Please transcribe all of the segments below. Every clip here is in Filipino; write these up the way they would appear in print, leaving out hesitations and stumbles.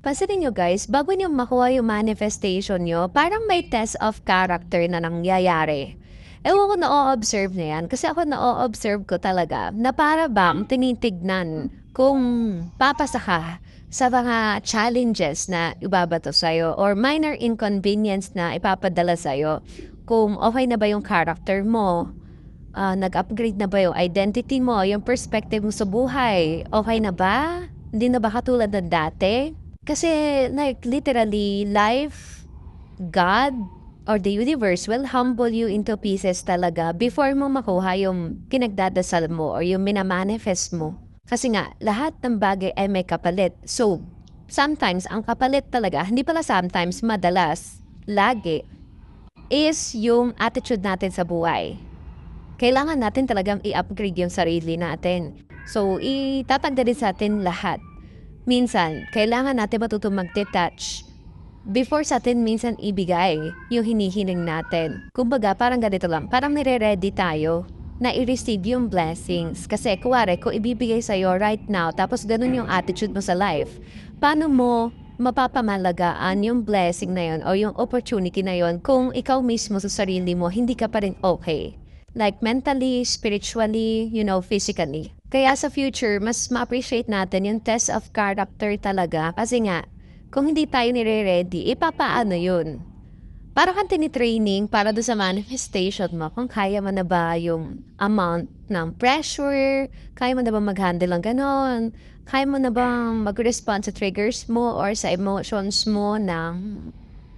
Pansinin nyo guys, bago nyo makuha yung manifestation nyo, parang may test of character na nangyayari. Ewan ko na-o-observe na yan, kasi ako na-o-observe ko talaga na para bang tinitignan kung papasa ka sa mga challenges na ibabato sa'yo or minor inconvenience na ipapadala sa'yo. Kung okay na ba yung character mo, nag-upgrade na ba yung identity mo, yung perspective mo sa buhay, okay na ba? Hindi na ba katulad ng dati? Kasi like literally, life, God, or the universe will humble you into pieces talaga before mo makuha yung pinagdadasal mo or yung minamanifest mo. Kasi nga, lahat ng bagay ay may kapalit. So, sometimes, ang kapalit talaga, hindi pala sometimes, madalas, lagi, is yung attitude natin sa buhay. Kailangan natin talagang i-upgrade yung sarili natin. So, itatagda din sa atin lahat. Minsan, kailangan natin matutong mag-detach before sa atin minsan ibigay yung hinihiling natin. Kumbaga, parang ganito lang. Parang nire-ready tayo na i-receive yung blessings. Kasi, kuwari, kung ibibigay sa'yo right now, tapos ganun yung attitude mo sa life, paano mo mapapamalagaan yung blessing na yun o yung opportunity na yun kung ikaw mismo sa sarili mo, hindi ka pa rin okay? Like mentally, spiritually, physically. Kaya sa future, mas ma-appreciate natin yung test of character talaga. Kasi nga, kung hindi tayo nire-ready, ipapaano yun? Parang kang tinitraining para doon sa manifestation mo. Kung kaya mo na ba yung amount ng pressure, kaya mo na ba mag-handle ng ganon, kaya mo na ba mag-respond sa triggers mo or sa emotions mo ng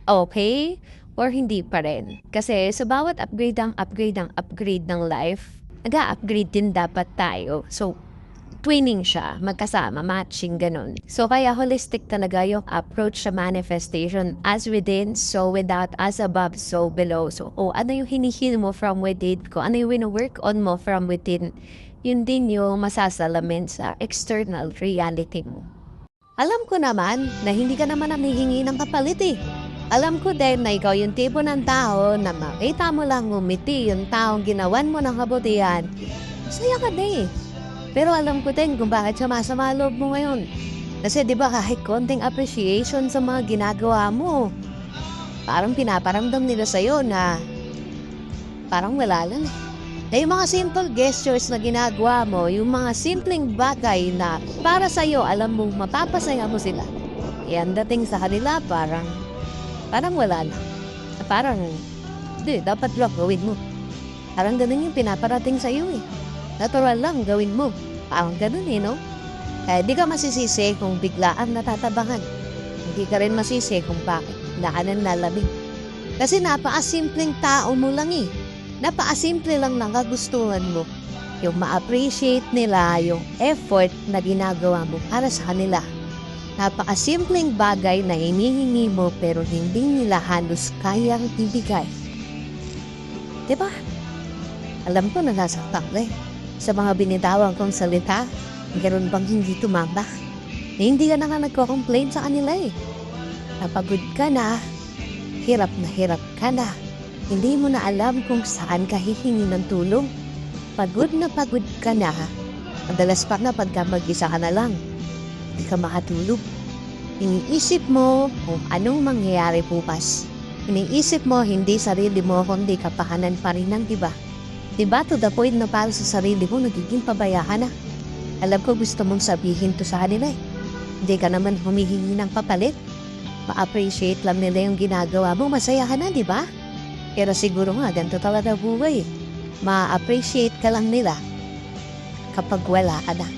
okay or hindi pa rin. Kasi sa bawat upgrade ng life, nag-upgrade din dapat tayo. So, twinning siya, magkasama, matching, ganun. So, kaya holistic talaga yung approach sa manifestation. As within, so without, as above, so below. So, ano yung hinihil mo from within ko? Ano yung wino-work on mo from within? Yun din yung masasalamin sa external reality mo. Alam ko naman na hindi ka naman nanghihingi ng kapalit eh. Alam ko din na ikaw yung tipo ng tao na makita mo lang ngumiti yung taong ginawan mo ng kabutihan. Saya ka din eh. Pero alam ko din kung bakit sumasama loob mo ngayon. Kasi di ba kahit konting appreciation sa mga ginagawa mo, parang pinaparamdam nila sa'yo na parang wala lang eh. Na yung mga simple gestures na ginagawa mo, yung mga simpleng bagay na para sa'yo, alam mo, mapapasaya mo sila. Yan dating sa kanila, parang wala na. Parang, di, dapat lang gawin mo. Parang ganun yung pinaparating sa'yo eh. Natural lang, gawin mo. Parang ganun eh, no? Kaya di ka masisisi kung biglaan natatabangan. Hindi ka rin masisi kung bakit naanan lalamig. Kasi napakasimpleng tao mo lang eh. Napakasimple lang ng kagustuhan mo. Yung ma-appreciate nila yung effort na ginagawa mo para sa kanila. Napakasimpleng bagay na hinihingi mo pero hindi nila halos kayang ibigay. Diba? Alam ko na nasaktan ka eh. Sa mga binitawan kong salita, ganoon bang hindi tumama? Hindi ka na nga nagko-complain sa kanila eh. Napagod ka na hirap ka na. Hindi mo na alam kung saan ka hihingi ng tulong. Pagod ka na. Madalas pa na pagka mag-isa ka na lang. Hindi ka makatulog. Iniisip mo kung anong mangyayari bukas. Iniisip mo hindi sarili mo kundi kapakanan pa rin ng iba. Diba to the point na para sa sarili mo nagiging pabayaan na? Alam ko gusto mong sabihin to sa kanila eh. Hindi ka naman humihingi ng papalit. Ma-appreciate lang nila yung ginagawa mo. Masaya ka na, diba? Pero siguro nga, ganito talaga buhay eh. Ma-appreciate ka lang nila kapag wala ka na.